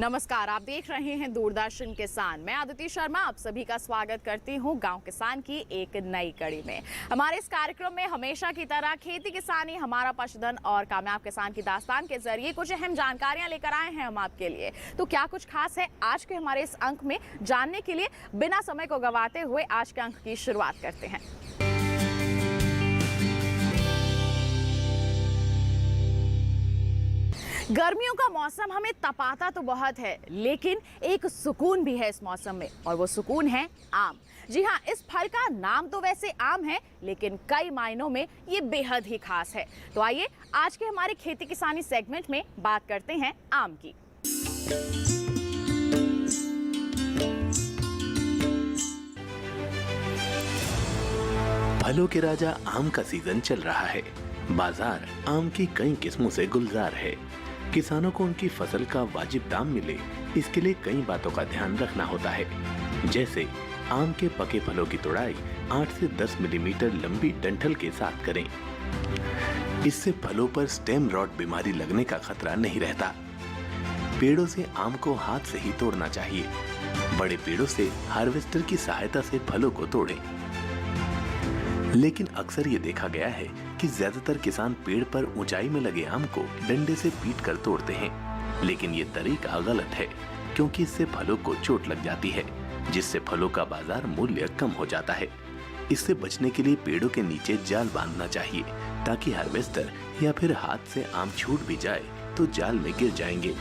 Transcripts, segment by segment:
नमस्कार, आप देख रहे हैं दूरदर्शन किसान। मैं आदिति शर्मा आप सभी का स्वागत करती हूं गांव किसान की एक नई कड़ी में। हमारे इस कार्यक्रम में हमेशा की तरह खेती किसानी, हमारा पशुधन और कामयाब किसान की दास्तान के जरिए कुछ अहम जानकारियां लेकर आए हैं हम आपके लिए। तो क्या कुछ खास है आज के हमारे इस अंक में, जानने के लिए बिना समय को गंवाते हुए आज के अंक की शुरुआत करते हैं। गर्मियों का मौसम हमें तपाता तो बहुत है, लेकिन एक सुकून भी है इस मौसम में, और वो सुकून है आम। जी हाँ, इस फल का नाम तो वैसे आम है, लेकिन कई मायनों में ये बेहद ही खास है। तो आइए आज के हमारे खेती किसानी सेगमेंट में बात करते हैं आम की। फलों के राजा आम का सीजन चल रहा है। बाजार आम की कई किस्मों से गुलजार है। किसानों को उनकी फसल का वाजिब दाम मिले, इसके लिए कई बातों का ध्यान रखना होता है। जैसे आम के पके फलों की तोड़ाई 8 से 10 मिलीमीटर लंबी डंठल के साथ करें। इससे फलों पर स्टेम रॉट बीमारी लगने का खतरा नहीं रहता। पेड़ों से आम को हाथ से ही तोड़ना चाहिए। बड़े पेड़ों से हार्वेस्टर की सहायता से फलों को तोड़ें। लेकिन अक्सर ये देखा गया है कि ज्यादातर किसान पेड़ पर ऊंचाई में लगे आम को डंडे से पीट कर तोड़ते हैं, लेकिन ये तरीका गलत है, क्योंकि इससे फलों को चोट लग जाती है, जिससे फलों का बाजार मूल्य कम हो जाता है। इससे बचने के लिए पेड़ों के नीचे जाल बांधना चाहिए, ताकि हार्वेस्टर या फिर हाथ से आम छूट भी जाए तो जाल में गिर जाएंगे।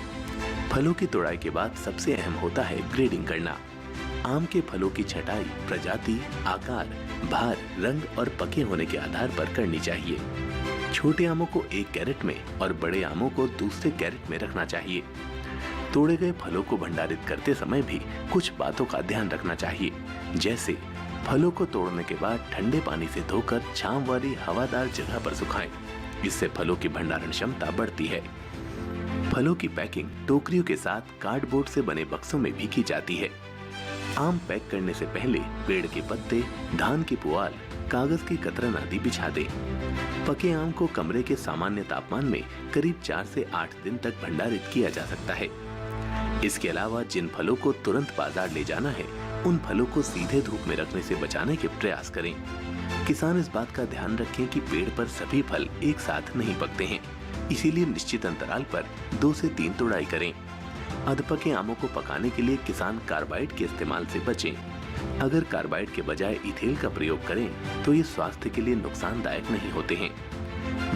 फलों की तोड़ाई के बाद सबसे अहम होता है ग्रेडिंग करना। आम के फलों की छटाई प्रजाति, आकार, भार, रंग और पके होने के आधार पर करनी चाहिए। छोटे आमों को एक कैरेट में और बड़े आमों को दूसरे कैरेट में रखना चाहिए। तोड़े गए फलों को भंडारित करते समय भी कुछ बातों का ध्यान रखना चाहिए, जैसे फलों को तोड़ने के बाद ठंडे पानी से धोकर छांव वाली हवादार जगह पर सुखाएं। इससे फलों की भंडारण क्षमता बढ़ती है। फलों की पैकिंग टोकरियों के साथ कार्डबोर्ड से बने बक्सों में भी की जाती है। आम पैक करने से पहले पेड़ के पत्ते, धान की पुआल, कागज की कतरन आदि बिछा दें। पके आम को कमरे के सामान्य तापमान में करीब 4 से 8 दिन तक भंडारित किया जा सकता है। इसके अलावा जिन फलों को तुरंत बाजार ले जाना है, उन फलों को सीधे धूप में रखने से बचाने के प्रयास करें। किसान इस बात का ध्यान रखें कि पेड़ पर सभी फल एक साथ नहीं पकते हैं, इसीलिए निश्चित अंतराल पर 2 से 3 तोड़ाई करें। अधपके आमों को पकाने के लिए किसान कार्बाइड के इस्तेमाल से बचें। अगर कार्बाइड के बजाय इथेल का प्रयोग करें तो ये स्वास्थ्य के लिए नुकसानदायक नहीं होते हैं।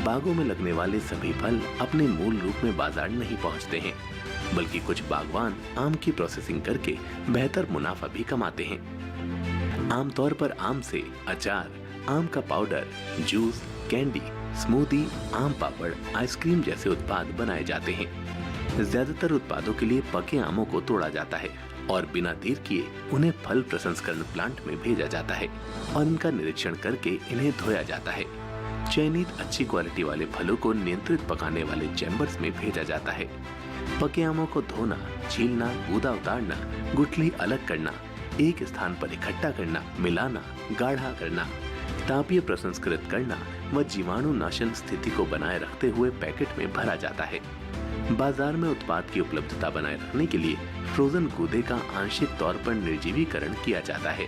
बागों में लगने वाले सभी फल अपने मूल रूप में बाजार नहीं पहुंचते हैं, बल्कि कुछ बागवान आम की प्रोसेसिंग करके बेहतर मुनाफा भी कमाते हैं। आमतौर पर आम से अचार, आम का पाउडर, जूस, कैंडी, स्मूदी, आम पापड़, आइसक्रीम जैसे उत्पाद बनाए जाते हैं। ज्यादातर उत्पादों के लिए पके आमों को तोड़ा जाता है और बिना देर किए उन्हें फल प्रसंस्करण प्लांट में भेजा जाता है और इनका निरीक्षण करके इन्हें धोया जाता है। चयनित अच्छी क्वालिटी वाले फलों को नियंत्रित पकाने वाले चैम्बर्स में भेजा जाता है। पके आमों को धोना, छीलना, गूदा उतारना, गुठली अलग करना, एक स्थान पर इकट्ठा करना, मिलाना, गाढ़ा करना, तापीय प्रसंस्कृत करना व जीवाणु नाशन स्थिति को बनाए रखते हुए पैकेट में भरा जाता है। बाजार में उत्पाद की उपलब्धता बनाए रखने के लिए फ्रोजन गूदे का आंशिक तौर पर निर्जीवीकरण किया जाता है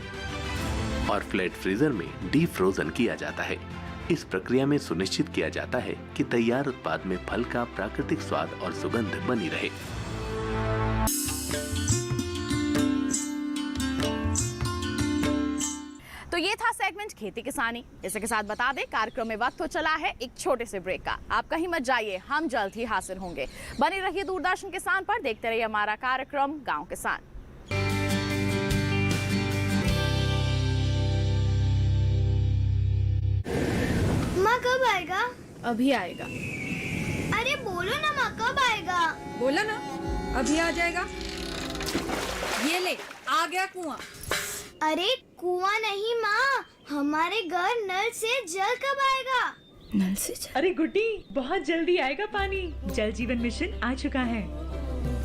और फ्लैट फ्रीजर में डी फ्रोजन किया जाता है। इस प्रक्रिया में सुनिश्चित किया जाता है कि तैयार उत्पाद में फल का प्राकृतिक स्वाद और सुगंध बनी रहे। तो ये था सेगमेंट खेती किसानी। इसी के साथ बता दें कार्यक्रम में वक्त हो चला है एक छोटे से ब्रेक का। आप कहीं मत जाइए, हम जल्द ही हाजिर होंगे। बने रहिए दूरदर्शन किसान पर, देखते रहिए हमारा कार्यक्रम गांव किसान। माँ कब आएगा? अभी आएगा। अरे बोलो ना माँ, कब आएगा? बोला ना, अभी आ जाएगा। ये ले, आ गया कुआं। अरे कुआं नहीं माँ, हमारे घर नल से जल कब आएगा? नल से जल? अरे गुड्डी, बहुत जल्दी आएगा पानी। जल जीवन मिशन आ चुका है।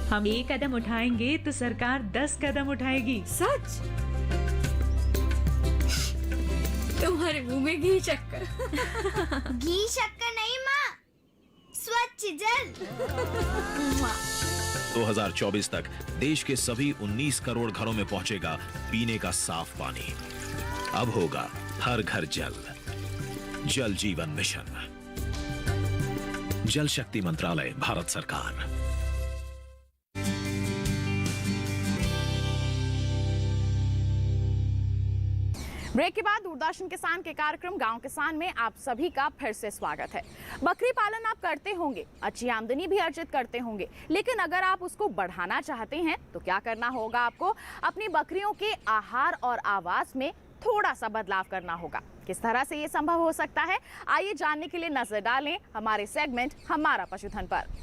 हम 1 कदम उठाएंगे तो सरकार 10 कदम उठाएगी। सच? तुम्हारे मुंह में घी शक्कर। घी शक्कर नहीं माँ, स्वच्छ जल। 2024 तक देश के सभी 19 करोड़ घरों में पहुंचेगा पीने का साफ पानी। अब होगा हर घर जल। जल जीवन मिशन, जल शक्ति मंत्रालय, भारत सरकार। ब्रेक के बाद दूरदर्शन किसान के कार्यक्रम गांव किसान में आप सभी का फिर से स्वागत है। बकरी पालन आप करते होंगे, अच्छी आमदनी भी अर्जित करते होंगे, लेकिन अगर आप उसको बढ़ाना चाहते हैं तो क्या करना होगा? आपको अपनी बकरियों के आहार और आवास में थोड़ा सा बदलाव करना होगा। किस तरह से ये संभव हो सकता है, आइए जानने के लिए नजर डालें हमारे सेगमेंट हमारा पशुधन पर।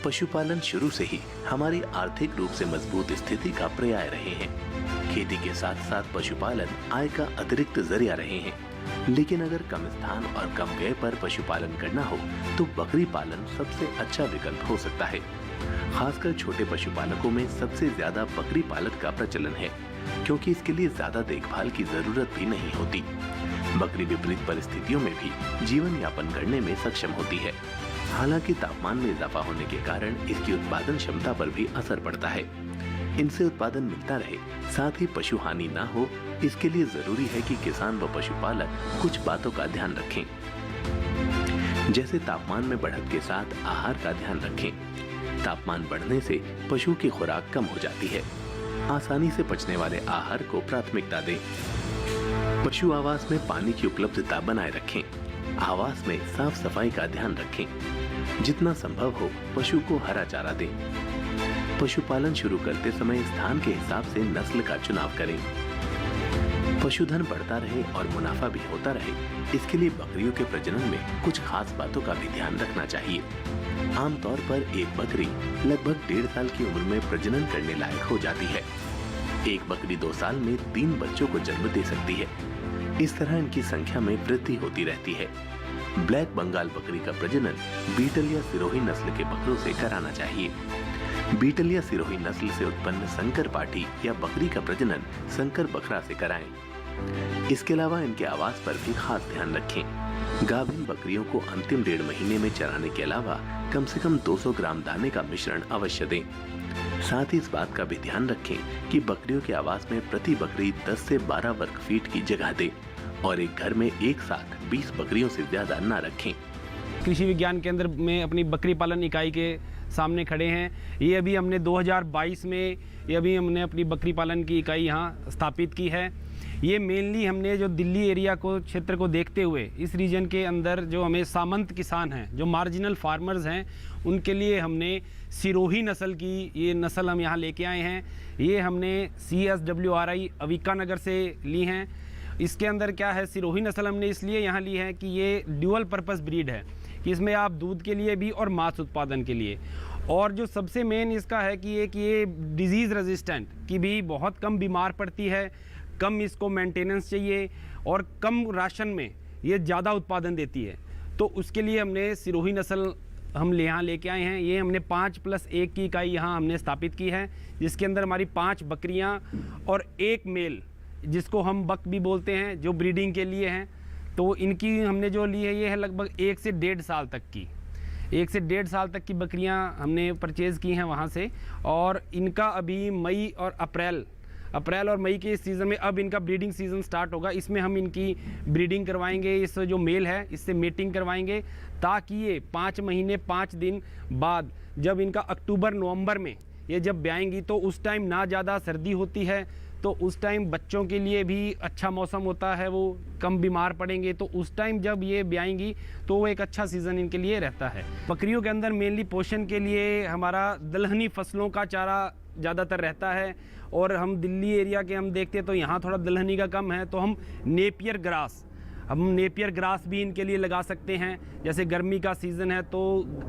पशुपालन शुरू से ही हमारी आर्थिक रूप से मजबूत स्थिति का पर्याय रहे हैं। खेती के साथ साथ पशुपालन आय का अतिरिक्त जरिया रहे हैं। लेकिन अगर कम स्थान और कम व्यय पर पशुपालन करना हो तो बकरी पालन सबसे अच्छा विकल्प हो सकता है। खासकर छोटे पशुपालकों में सबसे ज्यादा बकरी पालन का प्रचलन है, क्योंकि इसके लिए ज्यादा देखभाल की जरूरत भी नहीं होती। बकरी विपरीत परिस्थितियों में भी जीवन यापन करने में सक्षम होती है। हालांकि तापमान में इजाफा होने के कारण इसकी उत्पादन क्षमता पर भी असर पड़ता है। इनसे उत्पादन मिलता रहे, साथ ही पशु हानि ना हो, इसके लिए जरूरी है कि किसान व पशुपालक कुछ बातों का ध्यान रखें। जैसे तापमान में बढ़त के साथ आहार का ध्यान रखें। तापमान बढ़ने से पशु की खुराक कम हो जाती है। आसानी से पचने वाले आहार को प्राथमिकता दें। पशु आवास में पानी की उपलब्धता बनाए रखें। आवास में साफ सफाई का ध्यान रखें। जितना संभव हो पशु को हरा चारा दें। पशुपालन शुरू करते समय स्थान के हिसाब से नस्ल का चुनाव करें। पशुधन बढ़ता रहे और मुनाफा भी होता रहे, इसके लिए बकरियों के प्रजनन में कुछ खास बातों का भी ध्यान रखना चाहिए। आमतौर पर एक बकरी लगभग 1.5 साल की उम्र में प्रजनन करने लायक हो जाती है। एक बकरी 2 साल में 3 बच्चों को जन्म दे सकती है। इस तरह इनकी संख्या में वृद्धि होती रहती है। ब्लैक बंगाल बकरी का प्रजनन बीटल या सिरोही नस्ल के बकरों से कराना चाहिए। बीटल या सिरोही नस्ल से उत्पन्न संकर पाठी या बकरी का प्रजनन संकर बकरा से कराएं। इसके अलावा इनके आवास पर भी खास ध्यान रखें। गाभिन बकरियों को अंतिम 1.5 महीने में चराने के अलावा कम से कम 200 ग्राम दाने का मिश्रण अवश्य दें। साथ ही इस बात का भी ध्यान रखें कि बकरियों के आवास में प्रति बकरी 10 से 12 वर्ग फीट की जगह दें और एक घर में एक साथ 20 बकरियों से ज्यादा न रखें। कृषि विज्ञान केंद्र में अपनी बकरी पालन इकाई के सामने खड़े हैं। ये अभी हमने 2022 में हमने अपनी बकरी पालन की इकाई यहाँ स्थापित की है। ये मेनली हमने जो दिल्ली एरिया को क्षेत्र को देखते हुए इस रीजन के अंदर जो हमें सामंत किसान हैं, जो मार्जिनल फार्मर्स हैं, उनके लिए हमने सिरोही नस्ल की ये नस्ल हम यहाँ लेके आए हैं। ये हमने CSWRI अविका नगर से ली हैं। इसके अंदर क्या है, सिरोही नस्ल हमने इसलिए यहाँ ली है कि ये ड्यूअल पर्पस ब्रीड है कि इसमें आप दूध के लिए भी और मांस उत्पादन के लिए, और जो सबसे मेन इसका है कि ये डिजीज़ रेजिस्टेंट की भी बहुत कम बीमार पड़ती है, कम इसको मेंटेनेंस चाहिए और कम राशन में ये ज़्यादा उत्पादन देती है। तो उसके लिए हमने सिरोही नस्ल हम यहाँ लेके आए हैं। ये हमने 5+1 की इकाई यहाँ हमने स्थापित की है, जिसके अंदर हमारी 5 बकरियाँ और 1 मेल जिसको हम बक भी बोलते हैं, जो ब्रीडिंग के लिए हैं। तो इनकी हमने जो ली है ये है लगभग 1 से 1.5 साल तक की, 1 से 1.5 साल तक की बकरियां हमने परचेज़ की हैं वहाँ से। और इनका अभी मई और अप्रैल और मई के सीज़न में अब इनका ब्रीडिंग सीज़न स्टार्ट होगा। इसमें हम इनकी ब्रीडिंग करवाएंगे, इस जो मेल है इससे मेटिंग करवाएंगे, ताकि ये 5 महीने 5 दिन बाद जब इनका अक्टूबर-नवंबर में ये जब ब्याएंगी तो उस टाइम ना ज़्यादा सर्दी होती है, तो उस टाइम बच्चों के लिए भी अच्छा मौसम होता है, वो कम बीमार पड़ेंगे। तो उस टाइम जब ये ब्याएंगी तो वो एक अच्छा सीज़न इनके लिए रहता है। बकरियों के अंदर मेनली पोषण के लिए हमारा दलहनी फसलों का चारा ज़्यादातर रहता है, और हम दिल्ली एरिया के हम देखते हैं तो यहाँ थोड़ा दलहनी का कम है, तो हम नेपियर ग्रास भी इनके लिए लगा सकते हैं। जैसे गर्मी का सीज़न है तो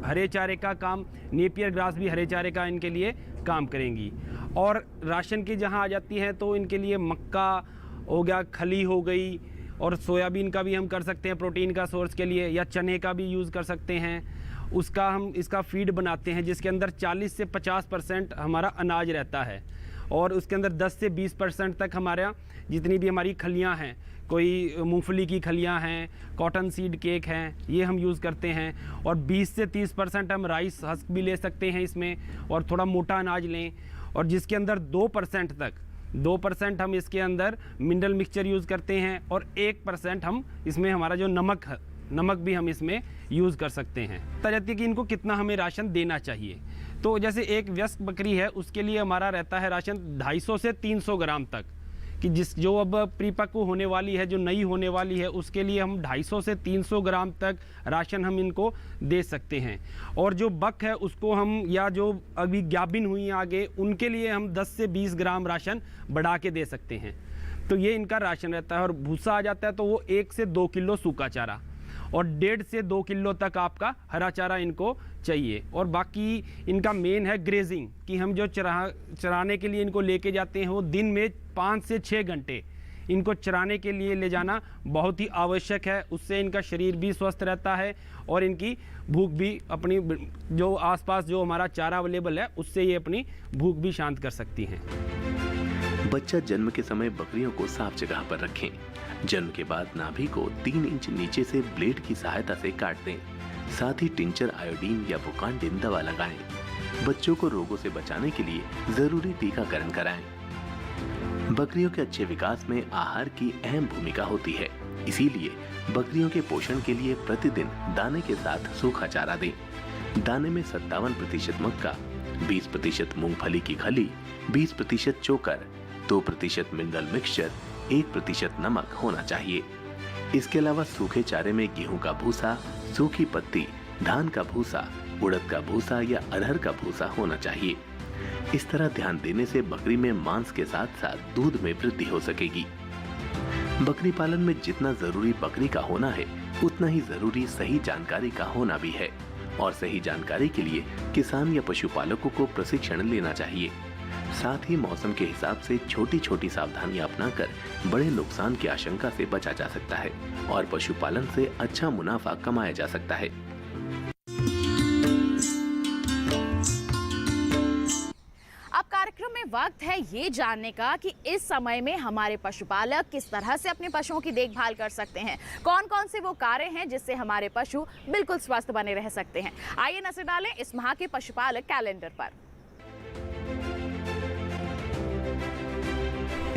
हरे चारे का काम, नेपियर ग्रास भी हरे चारे का इनके लिए काम करेंगी। और राशन की जहाँ आ जाती है तो इनके लिए मक्का हो गया, खली हो गई, और सोयाबीन का भी हम कर सकते हैं प्रोटीन का सोर्स के लिए, या चने का भी यूज़ कर सकते हैं। उसका हम इसका फीड बनाते हैं जिसके अंदर 40 से 50% हमारा अनाज रहता है, और उसके अंदर 10 से 20% तक हमारा जितनी भी हमारी खलियां हैं, कोई मूंगफली की खलियां हैं, कॉटन सीड केक हैं, ये हम यूज़ करते हैं। और 20 से 30% हम राइस हस्क भी ले सकते हैं इसमें, और थोड़ा मोटा अनाज लें। और जिसके अंदर 2% हम इसके अंदर मिनरल मिक्सचर यूज़ करते हैं, और 1% हम इसमें हमारा जो नमक भी हम इसमें यूज़ कर सकते हैं। पता जाती है कि इनको कितना हमें राशन देना चाहिए। तो जैसे एक वयस्क बकरी है, उसके लिए हमारा रहता है राशन 250 से 300 ग्राम तक, कि जो अब परिपक्व होने वाली है, जो नई होने वाली है, उसके लिए हम 250 से 300 ग्राम तक राशन हम इनको दे सकते हैं। और जो बक है उसको हम, या जो अभी गाभिन हुई हैं आगे, उनके लिए हम 10 से 20 ग्राम राशन बढ़ा के दे सकते हैं। तो ये इनका राशन रहता है। और भूसा आ जाता है तो वो 1 से 2 किलो सूखा चारा और 1.5 से 2 किलो तक आपका हरा चारा इनको चाहिए। और बाकी इनका मेन है ग्रेजिंग, कि हम जो चराने के लिए इनको लेके जाते हैं, वो दिन में 5 से 6 घंटे इनको चराने के लिए ले जाना बहुत ही आवश्यक है। उससे इनका शरीर भी स्वस्थ रहता है और इनकी भूख भी, अपनी जो आसपास जो हमारा चारा अवेलेबल है, उससे ये अपनी भूख भी शांत कर सकती हैं। बच्चा जन्म के समय बकरियों को साफ जगह पर रखें। जन्म के बाद नाभि को 3 इंच नीचे से ब्लेड की सहायता से काट दें। साथ ही टिंचर आयोडीन या बुकांडिन दवा लगाएं। बच्चों को रोगों से बचाने के लिए जरूरी टीकाकरण कराएं। बकरियों के अच्छे विकास में आहार की अहम भूमिका होती है, इसीलिए बकरियों के पोषण के लिए प्रतिदिन दाने के साथ सूखा चारा दें। दाने में 57% मक्का, 20% मूंगफली की खली, 20% चोकर, 2% मिनरल मिक्सचर, 1% नमक होना चाहिए। इसके अलावा सूखे चारे में गेहूं का भूसा, सूखी पत्ती, धान का भूसा, उड़द का भूसा या अरहर का भूसा होना चाहिए। इस तरह ध्यान देने से बकरी में मांस के साथ साथ दूध में वृद्धि हो सकेगी। बकरी पालन में जितना जरूरी बकरी का होना है, उतना ही जरूरी सही जानकारी का होना भी है। और सही जानकारी के लिए किसान या पशुपालकों को प्रशिक्षण लेना चाहिए। साथ ही मौसम के हिसाब से छोटी छोटी सावधानियां अपनाकर बड़े नुकसान की आशंका से बचा जा सकता है और पशुपालन से अच्छा मुनाफा कमाया जा सकता है। अब कार्यक्रम में वक्त है ये जानने का कि इस समय में हमारे पशुपालक किस तरह से अपने पशुओं की देखभाल कर सकते हैं। कौन कौन से वो कार्य हैं जिससे हमारे पशु बिल्कुल स्वस्थ बने रह सकते हैं। आइए नजर डालें इस माह के पशुपालक कैलेंडर पर।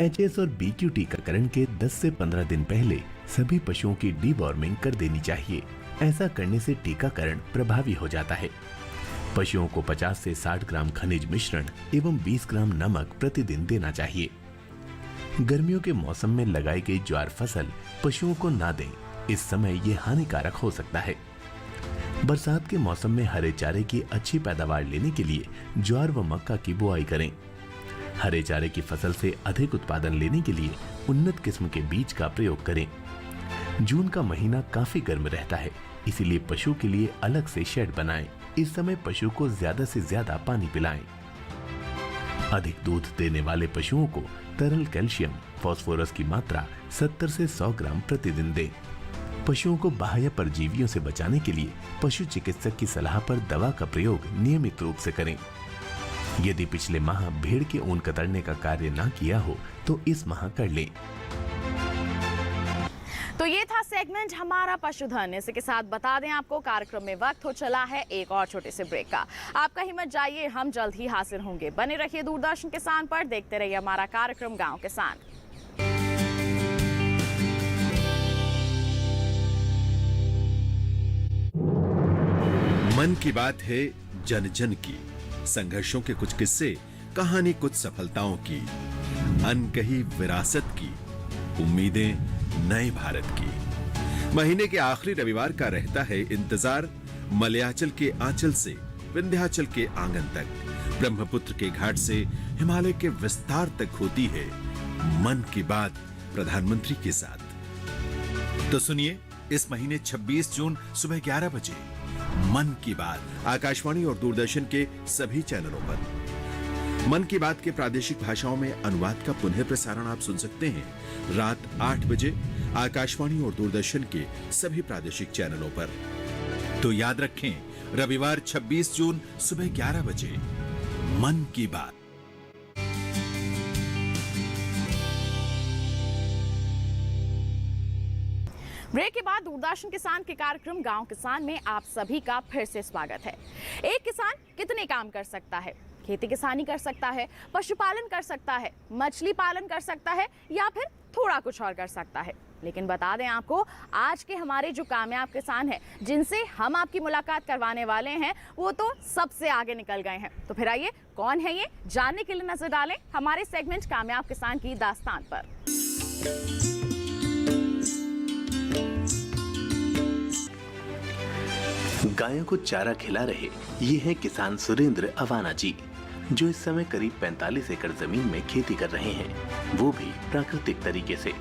HS और BQ टीकाकरण के 10 से 15 दिन पहले सभी पशुओं की डीवॉर्मिंग कर देनी चाहिए। ऐसा करने से टीकाकरण प्रभावी हो जाता है। पशुओं को 50 से 60 ग्राम खनिज मिश्रण एवं 20 ग्राम नमक प्रतिदिन देना चाहिए। गर्मियों के मौसम में लगाई गई ज्वार फसल पशुओं को ना दें, इस समय ये हानिकारक हो सकता है। बरसात के मौसम में हरे चारे की अच्छी पैदावार लेने के लिए ज्वार व मक्का की बुआई करें। हरे चारे की फसल से अधिक उत्पादन लेने के लिए उन्नत किस्म के बीज का प्रयोग करें। जून का महीना काफी गर्म रहता है, इसीलिए पशु के लिए अलग से शेड बनाएं। इस समय पशु को ज्यादा से ज्यादा पानी पिलाएं। अधिक दूध देने वाले पशुओं को तरल कैल्शियम, फास्फोरस की मात्रा 70 से 100 ग्राम प्रतिदिन दें। पशुओं को बाह्य परजीवियों से बचाने के लिए पशु चिकित्सक की सलाह पर दवा का प्रयोग नियमित रूप से करें। यदि पिछले माह भेड़ के ऊन कतरने का कार्य ना किया हो तो इस माह कर लें। तो ये था सेगमेंट हमारा पशुधन। इसी के साथ बता दें आपको कार्यक्रम में वक्त हो चला है एक और छोटे से ब्रेक का। आप कहीं मत जाइए, हम जल्द ही हाजिर होंगे। बने रहिए दूरदर्शन किसान पर, देखते रहिए हमारा कार्यक्रम गांव किसान। मन की बात है जन जन की, संघर्षों के कुछ किस्से, कहानी कुछ सफलताओं की, अनकही विरासत की, उम्मीदें नए भारत की। महीने के आखिरी रविवार का रहता है इंतजार। मलयाचल के आंचल से विंध्याचल के आंगन तक, ब्रह्मपुत्र के घाट से हिमालय के विस्तार तक होती है मन की बात प्रधानमंत्री के साथ। तो सुनिए इस महीने 26 जून सुबह 11 बजे मन की बात आकाशवाणी और दूरदर्शन के सभी चैनलों पर। मन की बात के प्रादेशिक भाषाओं में अनुवाद का पुनः प्रसारण आप सुन सकते हैं रात 8 बजे आकाशवाणी और दूरदर्शन के सभी प्रादेशिक चैनलों पर। तो याद रखें, रविवार 26 जून सुबह 11 बजे मन की बात। ब्रेक के बाद दूरदर्शन किसान के कार्यक्रम गांव किसान में आप सभी का फिर से स्वागत है। एक किसान कितने काम कर सकता है? खेती किसानी कर सकता है, पशुपालन कर सकता है, मछली पालन कर सकता है या फिर थोड़ा कुछ और कर सकता है। लेकिन बता दें आपको, आज के हमारे जो कामयाब किसान हैं जिनसे हम आपकी मुलाकात करवाने वाले हैं, वो तो सबसे आगे निकल गए हैं। तो फिर आइए, कौन है ये, जानने के लिए नजर डालें हमारे सेगमेंट कामयाब किसान की दास्तान पर। गायों को चारा खिला रहे ये हैं किसान सुरेंद्र अवाना जी, जो इस समय करीब 45 एकड़ जमीन में खेती कर रहे हैं, वो भी प्राकृतिक तरीके से।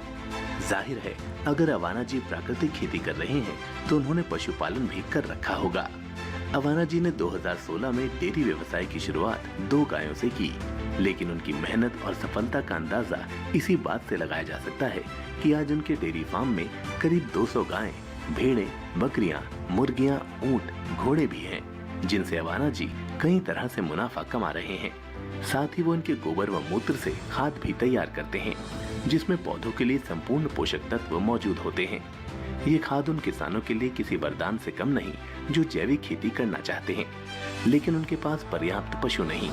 जाहिर है, अगर अवाना जी प्राकृतिक खेती कर रहे हैं तो उन्होंने पशुपालन भी कर रखा होगा। अवाना जी ने 2016 में डेयरी व्यवसाय की शुरुआत 2 गायों से की, लेकिन उनकी मेहनत और सफलता का अंदाजा इसी बात से लगाया जा सकता है कि आज उनके डेयरी फार्म में करीब 200 गायें, भेड़ें, बकरियां, मुर्गियां, ऊंट, घोड़े भी हैं, जिनसे अवाना जी कई तरह से मुनाफा कमा रहे हैं। साथ ही वो इनके गोबर व मूत्र से खाद भी तैयार करते हैं, जिसमें पौधों के लिए संपूर्ण पोषक तत्व मौजूद होते हैं। ये खाद उन किसानों के लिए किसी वरदान से कम नहीं जो जैविक खेती करना चाहते हैं, लेकिन उनके पास पर्याप्त पशु नहीं।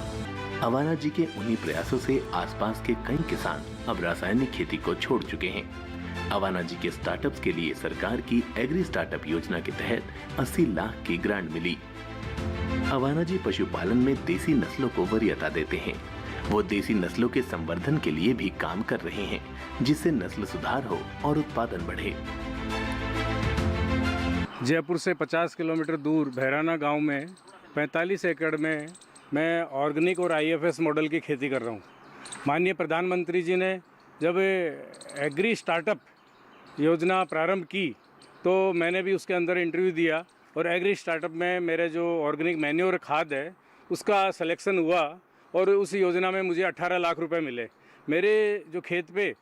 अवाना जी के उन्हीं प्रयासों से आसपास के कई किसान अब रासायनिक खेती को छोड़ चुके हैं। अवाना जी के स्टार्टअप्स के लिए सरकार की एग्री स्टार्टअप योजना के तहत 80 लाख की ग्रांट मिली। अवाना जी पशुपालन में देसी नस्लों को वरीयता देते हैं। वो देसी नस्लों के संवर्धन के लिए भी काम कर रहे हैं, जिससे नस्ल सुधार हो और उत्पादन बढ़े। जयपुर से 50 किलोमीटर दूर भैराना गांव में 45 एकड़ में मैं ऑर्गेनिक और IFS मॉडल की खेती कर रहा हूं। माननीय प्रधानमंत्री जी ने जब एग्री स्टार्टअप योजना प्रारंभ की तो मैंने भी उसके अंदर इंटरव्यू दिया और एग्री स्टार्टअप में मेरे जो ऑर्गेनिक मैन्योर खाद है उसका सिलेक्शन हुआ और उस योजना में मुझे 18 लाख रुपए मिले। मेरे जो खेत पे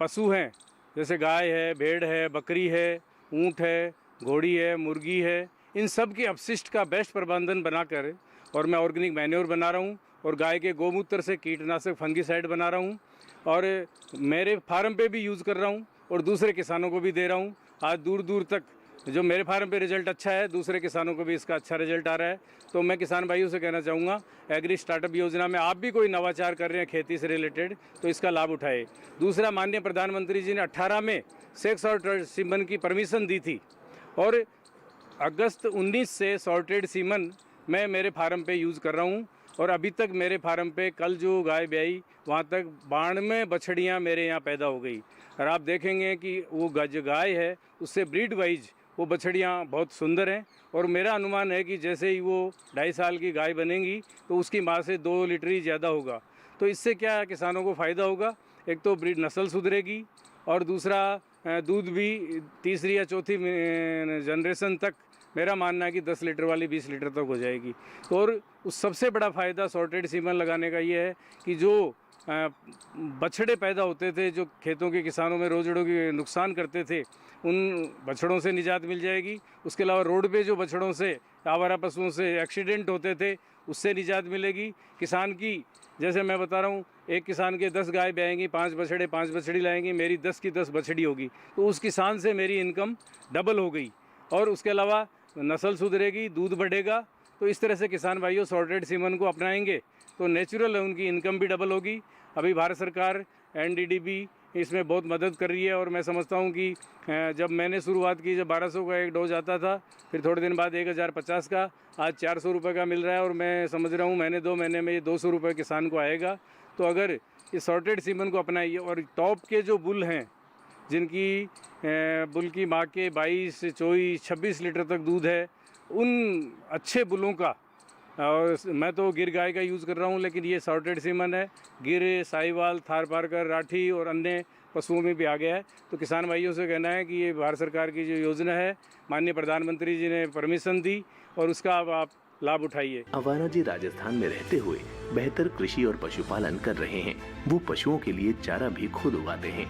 पशु हैं, जैसे गाय है, भेड़ है, बकरी है, ऊंट है, घोड़ी है, मुर्गी है, इन सब के अपशिष्ट का बेस्ट प्रबंधन बनाकर और मैं ऑर्गेनिक मैन्योर बना रहा हूँ और गाय के गोमूत्र से कीटनाशक फंगीसाइड बना रहा हूँ और मेरे फार्म पे भी यूज़ कर रहा हूँ और दूसरे किसानों को भी दे रहा हूँ। आज दूर दूर तक जो मेरे फार्म पे रिजल्ट अच्छा है, दूसरे किसानों को भी इसका अच्छा रिजल्ट आ रहा है। तो मैं किसान भाइयों से कहना चाहूँगा, एग्री स्टार्टअप योजना में आप भी कोई नवाचार कर रहे हैं खेती से रिलेटेड तो इसका लाभ उठाए। दूसरा, माननीय प्रधानमंत्री जी ने 18 में सेक्स और सीमन की परमिशन दी थी और अगस्त 19 से सॉर्टेड सीमन मैं मेरे फार्म पे यूज़ कर रहा हूँ और अभी तक मेरे फार्म पे कल जो गाय ब्याई वहाँ तक 92 बछड़ियाँ मेरे यहाँ पैदा हो गई। और आप देखेंगे कि वो जो गाय है उससे ब्रीड वाइज वो बछड़ियाँ बहुत सुंदर हैं और मेरा अनुमान है कि जैसे ही वो 2.5 साल की गाय बनेंगी तो उसकी माँ से 2 लीटर ही ज़्यादा होगा। तो इससे क्या किसानों को फ़ायदा होगा, एक तो ब्रीड नस्ल सुधरेगी और दूसरा दूध भी तीसरी या चौथी जनरेशन तक मेरा मानना है कि 10 लीटर वाली 20 लीटर तक हो जाएगी। और उस सबसे बड़ा फ़ायदा सॉर्टेड सीमन लगाने का ये है कि जो बछड़े पैदा होते थे जो खेतों के किसानों में रोजड़ों की नुकसान करते थे, उन बछड़ों से निजात मिल जाएगी। उसके अलावा रोड पे जो बछड़ों से, आवारा पशुओं से एक्सीडेंट होते थे उससे निजात मिलेगी। किसान की, जैसे मैं बता रहा हूँ, एक किसान के 10 गाय ब्याएंगी, 5 बछड़े 5 बछड़ी लाएंगी, मेरी 10 की 10 बछड़ी होगी तो उस किसान से मेरी इनकम डबल हो गई और उसके अलावा नस्ल सुधरेगी, दूध बढ़ेगा। तो इस तरह से किसान भाइयों सॉर्टेड सीमन को अपनाएंगे तो नेचुरल उनकी इनकम भी डबल होगी। अभी भारत सरकार NDDB इसमें बहुत मदद कर रही है और मैं समझता हूँ कि जब मैंने शुरुआत की, जब 1200 का एक डोज आता था, फिर थोड़े दिन बाद 1050 का, आज 400 रुपये का मिल रहा है और मैं समझ रहा हूँ महीने 2 महीने में ये 200 रुपये किसान को आएगा। तो अगर इस सॉर्टेड सीमन को अपनाइए और टॉप के जो बुल हैं जिनकी बुल की माँ के 22, 24, 26 लीटर तक दूध है, उन अच्छे बुलों का, और मैं तो गिर गाय का यूज़ कर रहा हूँ, लेकिन ये सॉर्टेड सीमन है, गिर, साहिवाल, थारपारकर, राठी और अन्य पशुओं में भी आ गया है। तो किसान भाइयों से कहना है कि ये भारत सरकार की जो योजना है, माननीय प्रधानमंत्री जी ने परमिशन दी और उसका अब आप लाभ उठाइए। अवाना जी राजस्थान में रहते हुए बेहतर कृषि और पशुपालन कर रहे हैं। वो पशुओं के लिए चारा भी खुद उगाते हैं।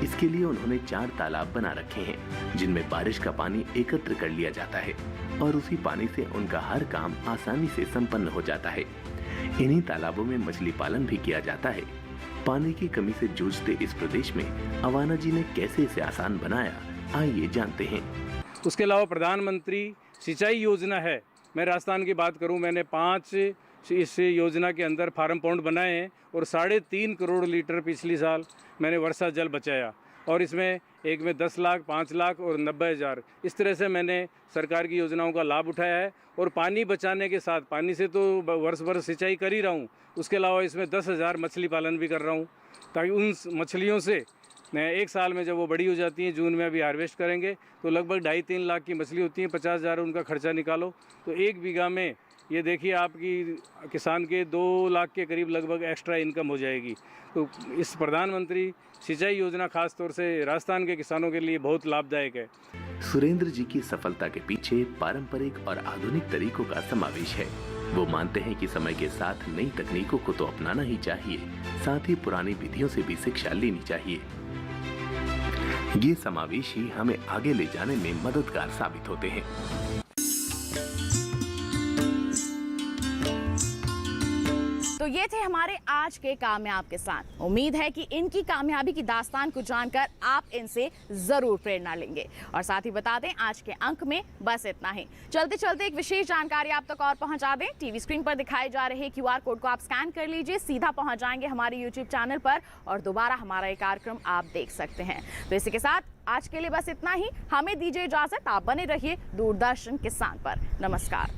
इसके लिए उन्होंने 4 तालाब बना रखे हैं, जिनमें बारिश का पानी एकत्र कर लिया जाता है और उसी पानी से उनका हर काम आसानी से संपन्न हो जाता है। इन्हीं तालाबों में मछली पालन भी किया जाता है। पानी की कमी से जूझते इस प्रदेश में अवाना जी ने कैसे इसे आसान बनाया, आइए जानते हैं। उसके अलावा प्रधानमंत्री सिंचाई योजना है। मैं राजस्थान की बात करूं, मैंने 5 इस योजना के अंदर फार्म पॉन्ड बनाए हैं और 3.5 करोड़ लीटर पिछली साल मैंने वर्षा जल बचाया। और इसमें एक में 10 लाख, 5 लाख और 90,000, इस तरह से मैंने सरकार की योजनाओं का लाभ उठाया है। और पानी बचाने के साथ, पानी से तो वर्ष भर सिंचाई कर ही रहा हूँ, उसके अलावा इसमें 10,000 मछली पालन भी कर रहा हूँ, ताकि उन मछलियों से एक साल में जब वो बड़ी हो जाती हैं, जून में अभी हार्वेस्ट करेंगे, तो लगभग 2.5-3 लाख की मछली होती हैं। 50,000 उनका खर्चा निकालो तो 1 बीघा में ये देखिए आपकी किसान के 2 लाख के करीब लगभग एक्स्ट्रा इनकम हो जाएगी। तो इस प्रधानमंत्री सिंचाई योजना खास तौर से राजस्थान के किसानों के लिए बहुत लाभदायक है। सुरेंद्र जी की सफलता के पीछे पारंपरिक और आधुनिक तरीकों का समावेश है। वो मानते हैं कि समय के साथ नई तकनीकों को तो अपनाना ही चाहिए, साथ ही पुरानी विधियों से भी शिक्षा लेनी चाहिए। ये समावेश ही हमें आगे ले जाने में मददगार साबित होते हैं। तो ये थे हमारे आज के कामयाब किसान। उम्मीद है कि इनकी कामयाबी की दास्तान को जानकर आप इनसे जरूर प्रेरणा लेंगे। और साथ ही बता दें, आज के अंक में बस इतना ही। चलते चलते एक विशेष जानकारी आप तक और पहुंचा दें। टीवी स्क्रीन पर दिखाए जा रहे QR कोड को आप स्कैन कर लीजिए, सीधा पहुंच जाएंगे हमारे YouTube चैनल पर और दोबारा हमारा ये कार्यक्रम आप देख सकते हैं। तो इसी के साथ आज के लिए बस इतना ही। हमें दीजिए इजाजत। आप बने रहिए दूरदर्शन किसान पर। नमस्कार।